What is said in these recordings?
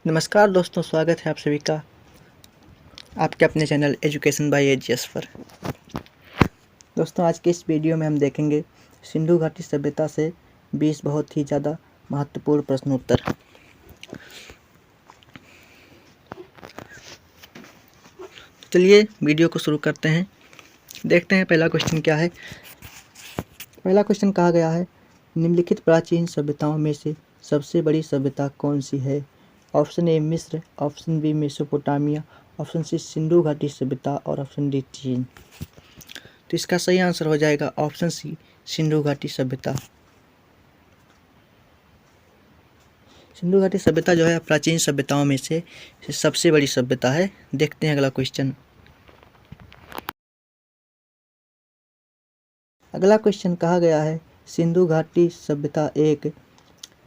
नमस्कार दोस्तों, स्वागत है आप सभी का आपके अपने चैनल एजुकेशन बाय एजीएस पर। दोस्तों, आज के इस वीडियो में हम देखेंगे सिंधु घाटी सभ्यता से 20 बहुत ही ज़्यादा महत्वपूर्ण प्रश्नोत्तर। चलिए वीडियो को शुरू करते हैं। देखते हैं पहला क्वेश्चन क्या है। पहला क्वेश्चन कहा गया है, निम्नलिखित प्राचीन सभ्यताओं में से सबसे बड़ी सभ्यता कौन सी है? ऑप्शन ए मिस्र, option B Mesopotamia, option C Sindhu घाटी सभ्यता और ऑप्शन डी चीन। तो इसका सही आंसर हो जाएगा ऑप्शन सी सिंधु घाटी सभ्यता। सिंधु घाटी सभ्यता जो है प्राचीन सभ्यताओं में से सबसे बड़ी सभ्यता है। देखते हैं अगला क्वेश्चन। अगला क्वेश्चन कहा गया है, सिंधु घाटी सभ्यता एक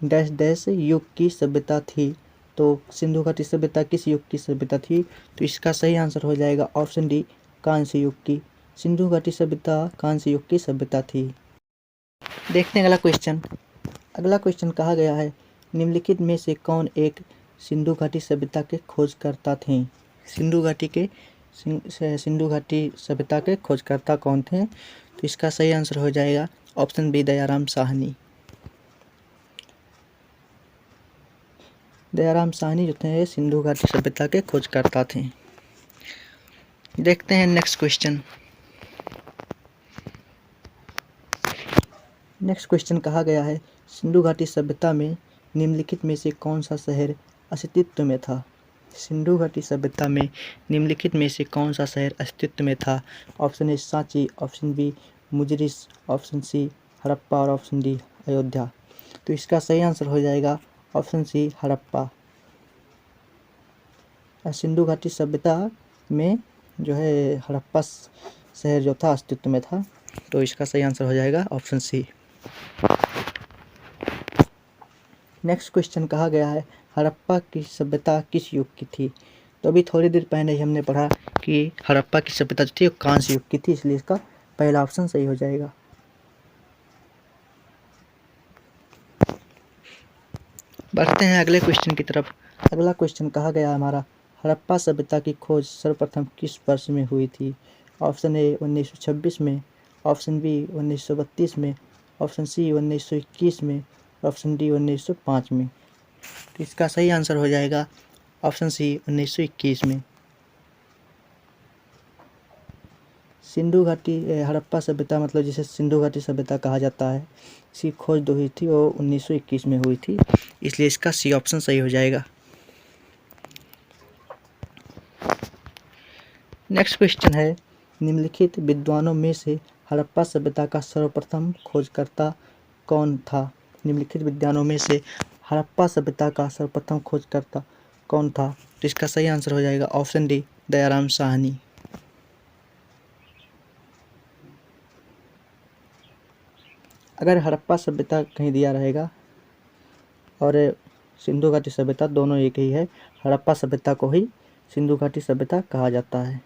डैश डैश युग की सभ्यता थी। तो सिंधु घाटी सभ्यता किस युग की सभ्यता थी? तो इसका सही आंसर हो जाएगा ऑप्शन डी कांस्य युग की। सिंधु घाटी सभ्यता कांस्य युग की सभ्यता थी। देखते हैं अगला क्वेश्चन। अगला क्वेश्चन कहा गया है, निम्नलिखित में से कौन एक सिंधु घाटी सभ्यता के खोजकर्ता थे? सिंधु घाटी सभ्यता के खोजकर्ता कौन थे? तो इसका सही आंसर हो जाएगा ऑप्शन बी दयाराम साहनी। दयाराम साहनी जो थे सिंधु घाटी सभ्यता के खोजकर्ता थे। देखते हैं नेक्स्ट क्वेश्चन। नेक्स्ट क्वेश्चन कहा गया है, सिंधु घाटी सभ्यता में निम्नलिखित में से कौन सा शहर अस्तित्व में था? सिंधु घाटी सभ्यता में निम्नलिखित में से कौन सा शहर अस्तित्व में था? Option A Sanchi, option B Muziris, option C Harappa और ऑप्शन डी अयोध्या। तो इसका सही आंसर हो जाएगा ऑप्शन सी हड़प्पा। सिंधु घाटी सभ्यता में जो है हड़प्पा शहर जो था अस्तित्व में था। तो इसका सही आंसर हो जाएगा ऑप्शन सी। नेक्स्ट क्वेश्चन कहा गया है, हड़प्पा की सभ्यता किस युग की थी? तो अभी थोड़ी देर पहले ही हमने पढ़ा कि हड़प्पा की सभ्यता जो थी वो कांस्य युग की थी, इसलिए इसका पहला ऑप्शन सही हो जाएगा। बढ़ते हैं अगले क्वेश्चन की तरफ। अगला क्वेश्चन कहा गया हमारा, हड़प्पा सभ्यता की खोज सर्वप्रथम किस वर्ष में हुई थी? ऑप्शन ए 1926 में, ऑप्शन बी 1932 में, ऑप्शन सी 1921 में, ऑप्शन डी 1905 में। तो इसका सही आंसर हो जाएगा ऑप्शन सी 1921 में। सिंधु घाटी हड़प्पा सभ्यता मतलब जिसे सिंधु घाटी सभ्यता कहा जाता है, इसकी खोज जो हुई थी वो 1921 में हुई थी, इसलिए इसका सी ऑप्शन सही हो जाएगा। नेक्स्ट क्वेश्चन है, निम्नलिखित विद्वानों में से हड़प्पा सभ्यता का सर्वप्रथम खोजकर्ता कौन था? निम्नलिखित विद्वानों में से हड़प्पा सभ्यता का सर्वप्रथम खोजकर्ता कौन था? तो इसका सही आंसर हो जाएगा ऑप्शन डी दयाराम साहनी। अगर हड़प्पा सभ्यता कहीं दिया रहेगा और सिंधु घाटी सभ्यता दोनों एक ही है, हड़प्पा सभ्यता को ही सिंधु घाटी सभ्यता कहा जाता है।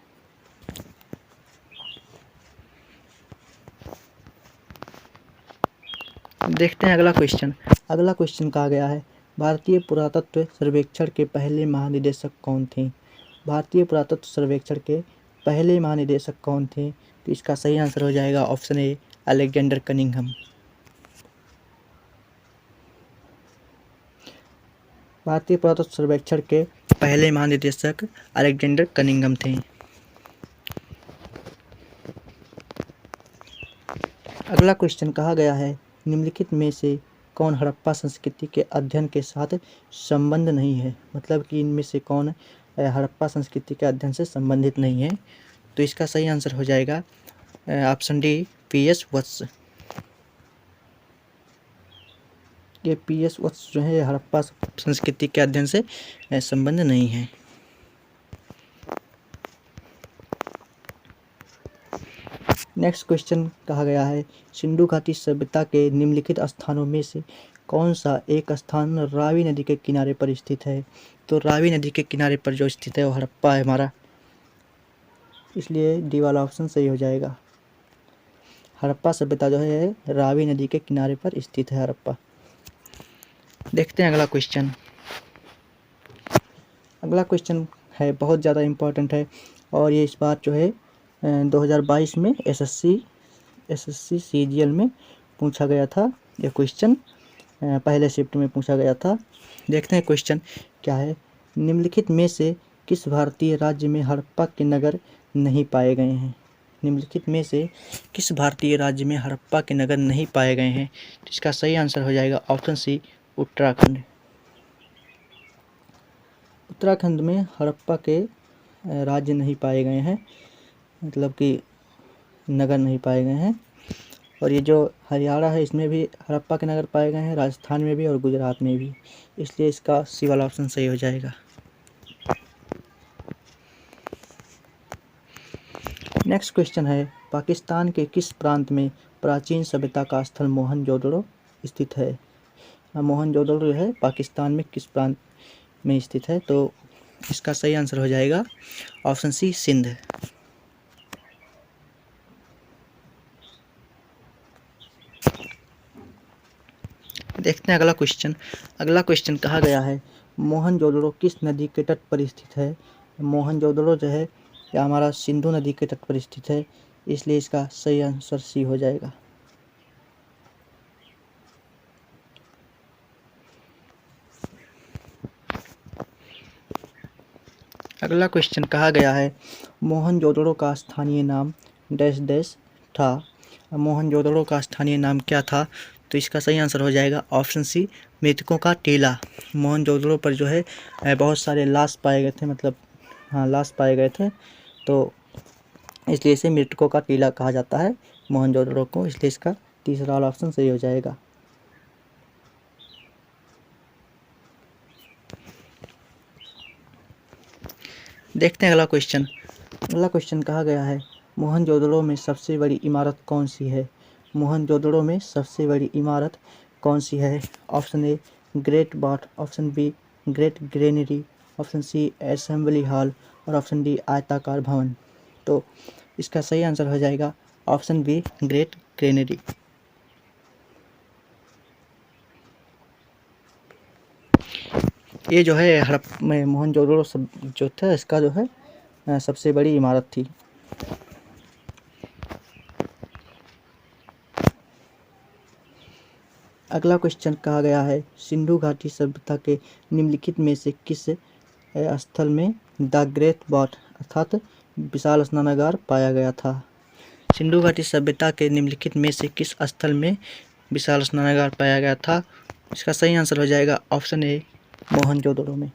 देखते हैं अगला क्वेश्चन। अगला क्वेश्चन कहा गया है, भारतीय पुरातत्व सर्वेक्षण के पहले महानिदेशक कौन थे? भारतीय पुरातत्व सर्वेक्षण के पहले महानिदेशक कौन थे? तो इसका सही आंसर हो जाएगा ऑप्शन ए अलेक्जेंडर कनिंघम। भारतीय पुरातत्व सर्वेक्षण के पहले महानिदेशक अलेक्जेंडर कनिंघम थे। अगला क्वेश्चन कहा गया है, निम्नलिखित में से कौन हड़प्पा संस्कृति के अध्ययन के साथ संबंध नहीं है? मतलब कि इनमें से कौन हड़प्पा संस्कृति के अध्ययन से संबंधित नहीं है? तो इसका सही आंसर हो जाएगा ऑप्शन डी पीएस वत्स। ये पीएस वत्स जो है हड़प्पा संस्कृति के अध्ययन से संबंध नहीं है। नेक्स्ट क्वेश्चन कहा गया है, सिंधु घाटी सभ्यता के निम्नलिखित स्थानों में से कौन सा एक स्थान रावी नदी के किनारे पर स्थित है? तो रावी नदी के किनारे पर जो स्थित है वो हड़प्पा है हमारा, इसलिए डी वाला ऑप्शन सही हो जाएगा। हड़प्पा सभ्यता जो है रावी नदी के किनारे पर स्थित है हड़प्पा। देखते हैं अगला क्वेश्चन। अगला क्वेश्चन है बहुत ज़्यादा इम्पोर्टेंट है और ये इस बार जो है 2022 में एसएससी सीजीएल में पूछा गया था। ये क्वेश्चन पहले शिफ्ट में पूछा गया था। देखते हैं क्वेश्चन क्या है। निम्नलिखित में से किस भारतीय राज्य में हड़प्पा के नगर नहीं पाए गए हैं? निम्नलिखित में से किस भारतीय राज्य में हड़प्पा के नगर नहीं पाए गए हैं? तो इसका सही आंसर हो जाएगा ऑप्शन सी, उत्तराखंड। उत्तराखंड में हड़प्पा के राज्य नहीं पाए गए हैं, मतलब कि नगर नहीं पाए गए हैं। और ये जो हरियाणा है इसमें भी हड़प्पा के नगर पाए गए हैं, राजस्थान में भी और गुजरात में भी, इसलिए इसका सी वाला ऑप्शन सही हो जाएगा। नेक्स्ट क्वेश्चन है, पाकिस्तान के किस प्रांत में प्राचीन सभ्यता का स्थल मोहनजोदड़ो स्थित है? मोहनजोदड़ो जो है पाकिस्तान में किस प्रांत में स्थित है? तो इसका सही आंसर हो जाएगा ऑप्शन सी, सिंध। देखते हैं अगला क्वेश्चन। अगला क्वेश्चन कहा गया है, मोहनजोदड़ो किस नदी के तट पर स्थित है? मोहनजोदड़ो जो है यह हमारा सिंधु नदी के तट पर स्थित है, इसलिए इसका सही आंसर सी हो जाएगा। अगला क्वेश्चन कहा गया है, मोहनजोदड़ो का स्थानीय नाम डैश डैश था। मोहनजोदड़ो का स्थानीय नाम क्या था? तो इसका सही आंसर हो जाएगा ऑप्शन सी, मृतकों का टीला। मोहनजोदड़ो पर जो है बहुत सारे लाश पाए गए थे, मतलब लाश पाए गए थे, तो इसलिए इसे मृतकों का टीला कहा जाता है मोहनजोदड़ो को, इसलिए इसका तीसरा वाला ऑप्शन सही हो जाएगा। देखते हैं अगला क्वेश्चन। अगला क्वेश्चन कहा गया है, मोहनजोदड़ो में सबसे बड़ी इमारत कौन सी है? मोहनजोदड़ो में सबसे बड़ी इमारत कौन सी है? Option A, great bath, option B, great granary, option C, assembly hall और ऑप्शन डी, आयताकार भवन। तो इसका सही आंसर हो जाएगा ऑप्शन बी, ग्रेट ग्रेनरी। ये जो है मोहनजोदड़ो सब जो था इसका जो है सबसे बड़ी इमारत थी। अगला क्वेश्चन कहा गया है, सिंधु घाटी सभ्यता के निम्नलिखित में से किस स्थल में द ग्रेट बाथ अर्थात विशाल स्नानागार पाया गया था? सिंधु घाटी सभ्यता के निम्नलिखित में से किस स्थल में विशाल स्नानागार पाया गया था? इसका सही आंसर हो जाएगा ऑप्शन ए, मोहनजोदड़ो में।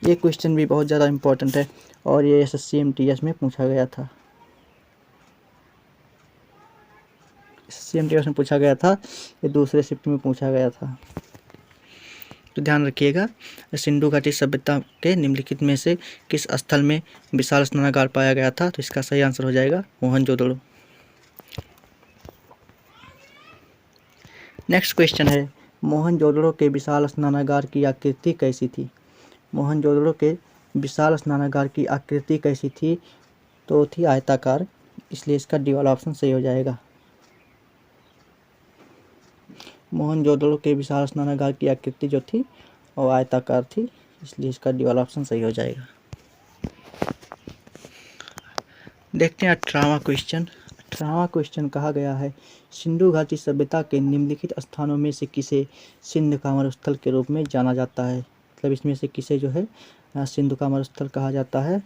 ये क्वेश्चन भी बहुत ज़्यादा इम्पोर्टेंट है और ये एसएससी एमटीएस में पूछा गया था। एमटीएस में पूछा गया था, ये दूसरे शिफ्ट में पूछा गया था, तो ध्यान रखिएगा। सिंधु घाटी सभ्यता के निम्नलिखित में से किस स्थल में विशाल स्नानागार पाया गया था? तो इसका सही आंसर हो जाएगा मोहनजोदड़ो। नेक्स्ट क्वेश्चन है, मोहनजोदड़ो के विशाल स्नानागार की आकृति कैसी थी? मोहनजोदड़ो के विशाल स्नानागार की आकृति कैसी थी? तो थी आयताकार, इसलिए इसका डी वाला ऑप्शन सही हो जाएगा। मोहनजोदड़ो के विशाल स्नानागार की आकृति जो थी वो आयताकार थी, इसलिए इसका डी वाला ऑप्शन सही हो जाएगा। देखते हैं 18वां क्वेश्चन। 18वां क्वेश्चन कहा गया है, सिंधु घाटी सभ्यता के निम्नलिखित स्थानों में से किसे सिंध का मरुस्थल के रूप में जाना जाता है? मतलब इसमें से किसे जो है सिंधु का मरुस्थल कहा जाता है?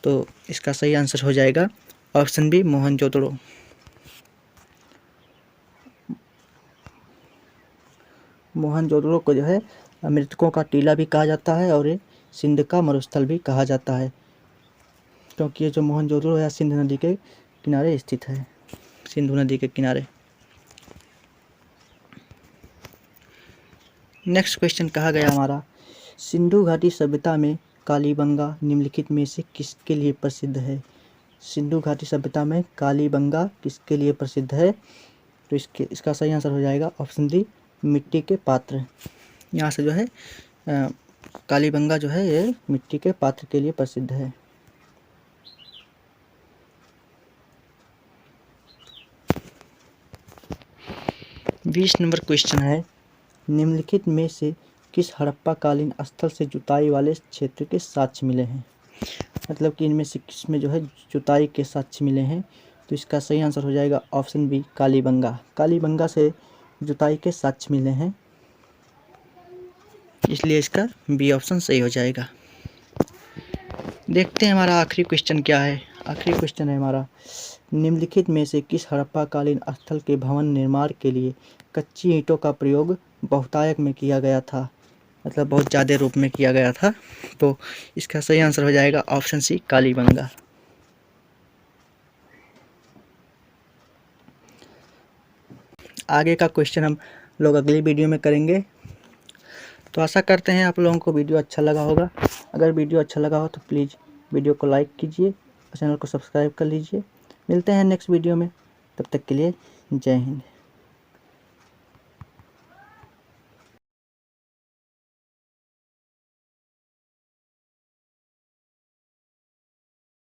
तो इसका सही आंसर हो जाएगा ऑप्शन बी, मोहनजोदड़ो। मोहनजोदड़ो को जो है मृतकों का टीला भी कहा जाता है और ये सिंध का मरुस्थल भी कहा जाता है, क्योंकि ये जो मोहनजोदड़ो है सिंध नदी के किनारे स्थित है, सिंधु नदी के किनारे। नेक्स्ट क्वेश्चन कहा गया हमारा, सिंधु घाटी सभ्यता में कालीबंगा निम्नलिखित में से किसके लिए प्रसिद्ध है? सिंधु घाटी सभ्यता में कालीबंगा किसके लिए प्रसिद्ध है? तो इसका सही आंसर हो जाएगा ऑप्शन डी, मिट्टी के पात्र। यहाँ से जो है कालीबंगा जो है ये मिट्टी के पात्र के लिए प्रसिद्ध है। बीस नंबर क्वेश्चन है, निम्नलिखित में से किस हड़प्पा कालीन स्थल से जुताई वाले क्षेत्र के साक्ष्य मिले हैं। मतलब कि इनमें से किस में जो है जुताई के साक्ष्य मिले हैं। तो इसका सही आंसर हो जाएगा ऑप्शन बी कालीबंगा। कालीबंगा से जुताई के साक्ष्य मिले हैं, इसलिए इसका बी ऑप्शन सही हो जाएगा। देखते हैं हमारा आखिरी क्वेश्चन क्या है। आखिरी क्वेश्चन है हमारा, निम्नलिखित में से किस हड़प्पा कालीन स्थल के भवन निर्माण के लिए कच्ची ईंटों का प्रयोग बहुतायत में किया गया था। मतलब बहुत ज़्यादा रूप में किया गया था। तो इसका सही आंसर हो जाएगा ऑप्शन सी कालीबंगा। आगे का क्वेश्चन हम लोग अगली वीडियो में करेंगे। तो आशा करते हैं आप लोगों को वीडियो अच्छा लगा होगा। अगर वीडियो अच्छा लगा हो तो प्लीज़ वीडियो को लाइक कीजिए और चैनल को सब्सक्राइब कर लीजिए। मिलते हैं नेक्स्ट वीडियो में, तब तक के लिए जय हिंद।